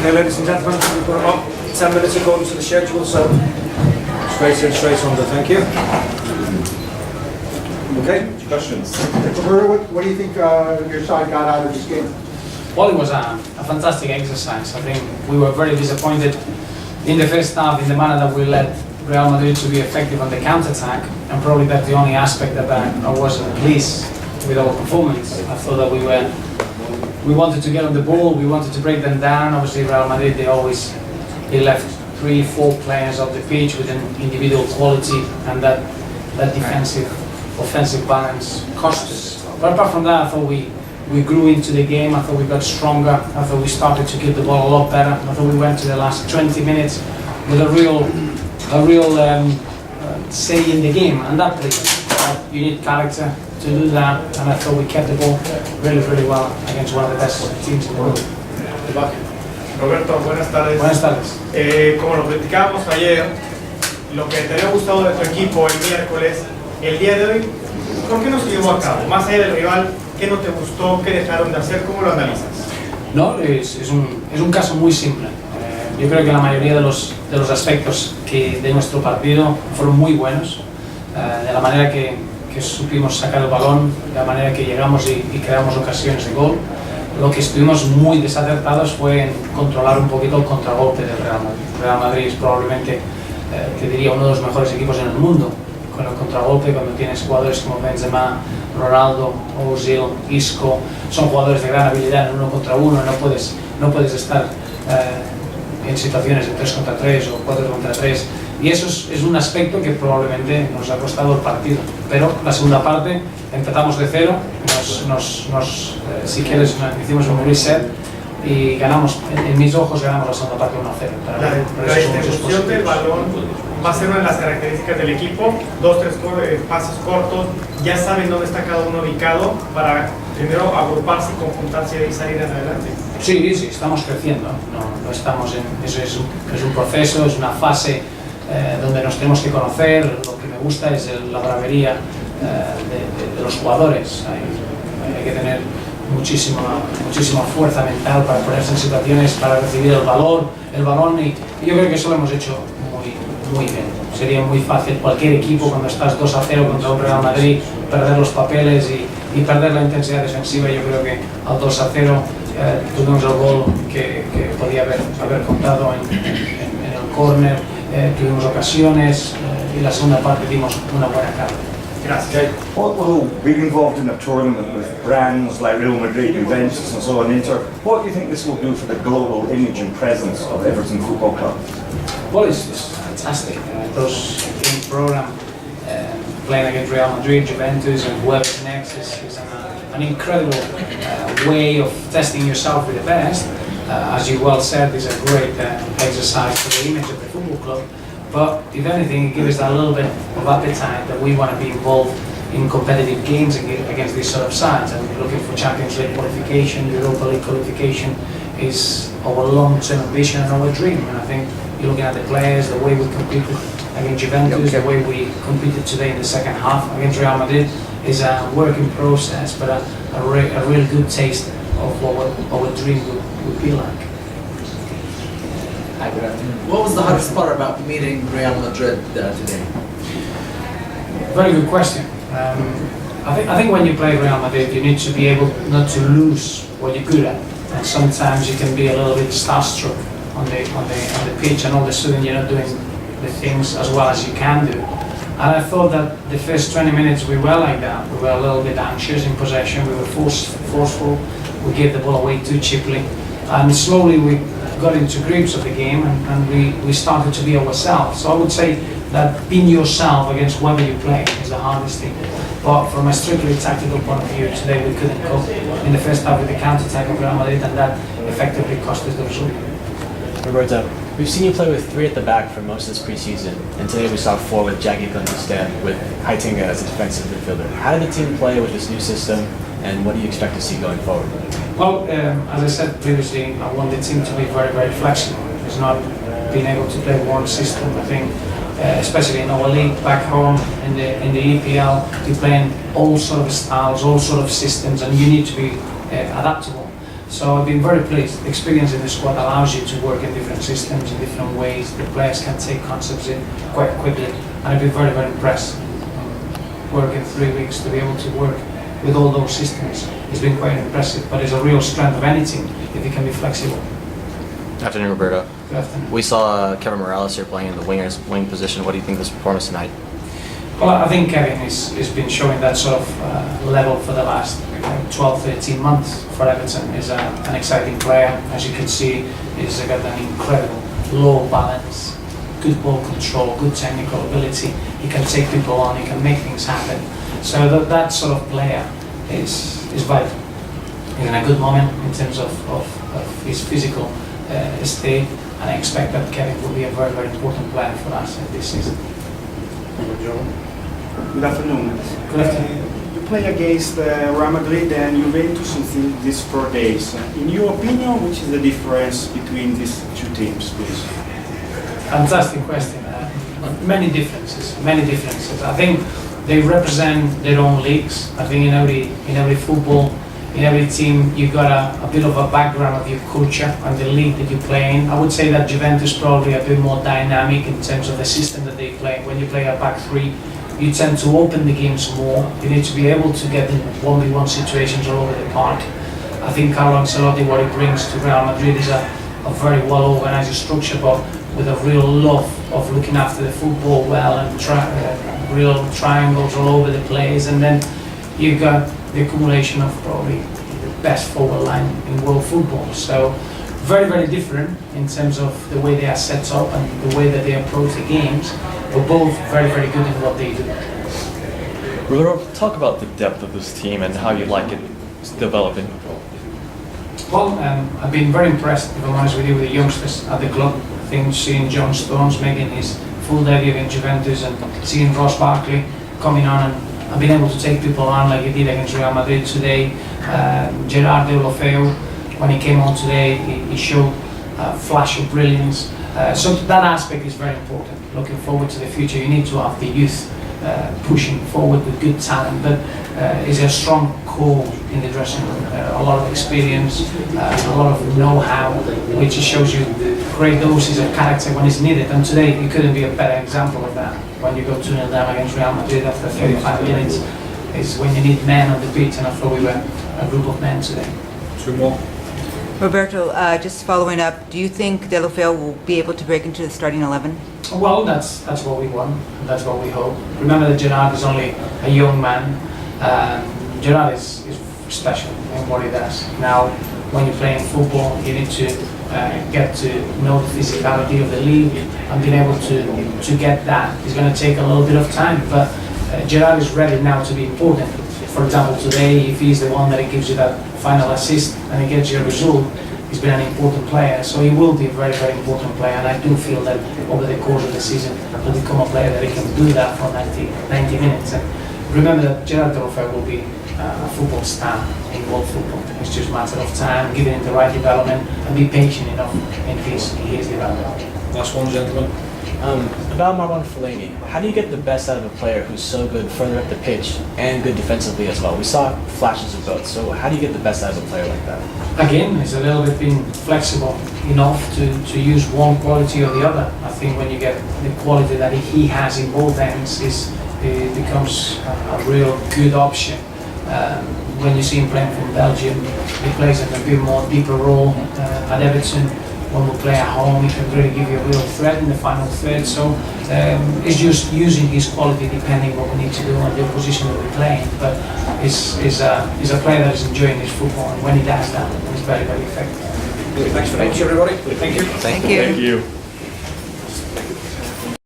Okay, ladies and gentlemen, we've got about 10 minutes according to the schedule, so straight in, straight under. Thank you. Okay, questions? Roberto, what do you think your side got out of this game? Well, it was a fantastic exercise. I think we were very disappointed in the first half in the manner that we led Real Madrid to be effective on the counter-attack, and probably that's the only aspect that I wasn't pleased with our performance. I thought that we wanted to get on the ball, we wanted to break them down. Obviously Real Madrid, they left 3-4 players off the pitch with an individual quality, and that offensive balance cost us. But apart from that, I thought we grew into the game. I thought we got stronger. I thought we started to keep the ball a lot better. I thought we went to the last 20 minutes with a real say in the game, and that plays. You need character to do that, and I thought we kept the ball really well against one of the best teams in the world. Roberto, buenas tardes. Buenas tardes. Como lo platicábamos ayer, lo que te había gustado de tu equipo el miércoles, el día de hoy, ¿por qué no se llevó a cabo? Más allá del rival, ¿qué no te gustó? ¿Qué dejaron de hacer? ¿Cómo lo analizas? No, es un caso muy simple. Yo creo que la mayoría de los aspectos de nuestro partido fueron muy buenos, de la manera que supimos sacar el balón, de la manera que llegamos y creamos ocasiones de gol. Lo que estuvimos muy desacertados fue en controlar un poquito el contragolpe del Real Madrid. El Real Madrid es probablemente, te diría, uno de los mejores equipos en el mundo con el contragolpe, cuando tienes jugadores como Benzema, Ronaldo, Ozil, Isco. Son jugadores de gran habilidad en 1 contra 1, no puedes estar en situaciones de 3 contra 3 o 4 contra 3, y eso es un aspecto que probablemente nos ha costado el partido. Pero la segunda parte empezamos de cero, si quieres hicimos un reset y ganamos, en mis ojos ganamos la segunda parte 1-0. La distribución del balón va a ser una de las características del equipo. 2-3 pasos cortos, ya saben dónde está cada uno ubicado para primero agruparse, conjuntarse y salir hacia adelante. Sí, estamos creciendo, no estamos eso es un proceso, es una fase donde nos tenemos que conocer. Lo que me gusta es la bravería de los jugadores. Hay que tener muchísima fuerza mental para ponerse en situaciones, para recibir el balón, y yo creo que eso lo hemos hecho muy bien. Sería muy fácil cualquier equipo, cuando estás 2-0 contra un Real Madrid, perder los papeles y perder la intensidad defensiva. Yo creo que al 2-0 tuvimos el gol que podía haber contado en el córner, tuvimos ocasiones, y la segunda parte dimos una buena cara. Gracias. Although being involved in a tournament with brands like Real Madrid, Juventus and so on, Inter, what do you think this will do for the global image and presence of Everton Football Club? Well, it's fantastic. Those game program, playing against Real Madrid, Juventus and whoever's next is an incredible way of testing yourself with the best. As you well said, it's a great exercise for the image of the football club. But if anything, it gives us a little bit of appetite that we want to be involved in competitive games against these sort of sides. And looking for Champions League qualification, Europa League qualification is our long-term ambition and our dream. And I think you're looking at the players, the way we competed against Juventus, the way we competed today in the second half against Real Madrid is a work in process, but a real good taste of what our dream would be like. Hi, good afternoon. What was the hardest part about meeting Real Madrid today? Very good question. I think when you play Real Madrid, you need to be able not to lose what you're good at. And sometimes you can be a little bit starstruck on the pitch, and all of a sudden you're not doing the things as well as you can do. And I thought that the first 20 minutes we were like that. We were a little bit anxious in possession. We were forceful. We gave the ball away too cheaply. And slowly we got into grips of the game, and we started to be ourselves. So I would say that being yourself against whoever you play is the hardest thing. But from a strictly tactical point of view, today we couldn't cope in the first half with the counter-attack of Real Madrid, and that effectively cost us the result. Roberto, we've seen you play with 3 at the back for most of this preseason, and today we saw 4 with Jackie Guntistan, with Heitinga as a defensive midfielder. How did the team play with this new system, and what do you expect to see going forward? Well, as I said previously, I want the team to be very flexible. It's not being able to play one system. I think, especially in our league back home in the EPL, you're playing all sort of styles, all sort of systems, and you need to be adaptable. So I've been very pleased. The experience in the squad allows you to work in different systems, in different ways. The players can take concepts in quite quickly, and I've been very, very impressed. Working 3 weeks to be able to work with all those systems has been quite impressive, but it's a real strength of any team if you can be flexible. Afternoon, Roberto. Good afternoon. We saw Kevin Morales here playing in the wing position. What do you think of his performance tonight? Well, I think Kevin has been showing that sort of level for the last 12, 13 months for Everton. He's an exciting player. As you can see, he's got an incredible low balance, good ball control, good technical ability. He can take people on, he can make things happen. So that sort of player is vital. He's in a good moment in terms of his physical state, and I expect that Kevin will be a very, very important player for us this season. Good afternoon. Good afternoon. You play against Real Madrid and Juventus in these 4 days. In your opinion, which is the difference between these two teams, please? Fantastic question. Many differences. I think they represent their own leagues. I think in every football, in every team, you've got a bit of a background of your culture and the league that you play in. I would say that Juventus probably a bit more dynamic in terms of the system that they play. When you play a back three, you tend to open the games more. You need to be able to get in 1v1 situations all over the park. I think Carlo Ancelotti, what he brings to Real Madrid is a very well organised structure, but with a real love of looking after the football well and real triangles all over the place. And then you've got the accumulation of probably the best forward line in world football. So very, very different in terms of the way they are set up and the way that they approach the games. We're both very, very good in what they do. Roberto, talk about the depth of this team and how you like it developing. Well, I've been very impressed, if I'm honest with you, with the youngsters at the club. I think seeing John Stones making his full debut in Juventus and seeing Ross Barkley coming on and being able to take people on like he did against Real Madrid today. Gerard Deulofeu, when he came on today, he showed a flash of brilliance. So that aspect is very important. Looking forward to the future, you need to have the youth pushing forward with good talent, but is a strong core in the dressing room. A lot of experience, a lot of know-how, which shows you great doses of character when it's needed. And today, it couldn't be a better example of that. When you go 2-0 down against Real Madrid after 35 minutes, is when you need men on the pitch, and I thought we were a group of men today. Two more. Roberto, just following up, do you think Deulofeu will be able to break into the starting 11? Well, that's what we want. That's what we hope. Remember that Gerard is only a young man. Gerard is special in what he does. Now, when you're playing football, you need to get to know the physicality of the league, and being able to get that is going to take a little bit of time. But Gerard is ready now to be important. For example, today, if he's the one that gives you that final assist and he gets you a result, he's been an important player. So he will be a very, very important player. And I do feel that over the course of the season, he'll become a player that he can do that for 90 minutes. And remember that Gerard Deulofeu will be a football star in world football. It's just a matter of time, giving him the right development, and be patient enough in his development. Last one, gentlemen. About Marwan Fellaini, how do you get the best out of a player who's so good further up the pitch and good defensively as well? We saw flashes of both, so how do you get the best out of a player like that? Again, it's a little bit being flexible enough to use one quality or the other. I think when you get the quality that he has in both ends, it becomes a real good option. When you see him playing from Belgium, he plays a bit more deeper role at Everton. When we play at home, he can really give you a real threat in the final third. So it's just using his quality depending what we need to do and the position that we're playing. But he's a player that is enjoying his football, and when he does that, he's very, very effective. Thanks very much, everybody. Thank you. Thank you. Thank you.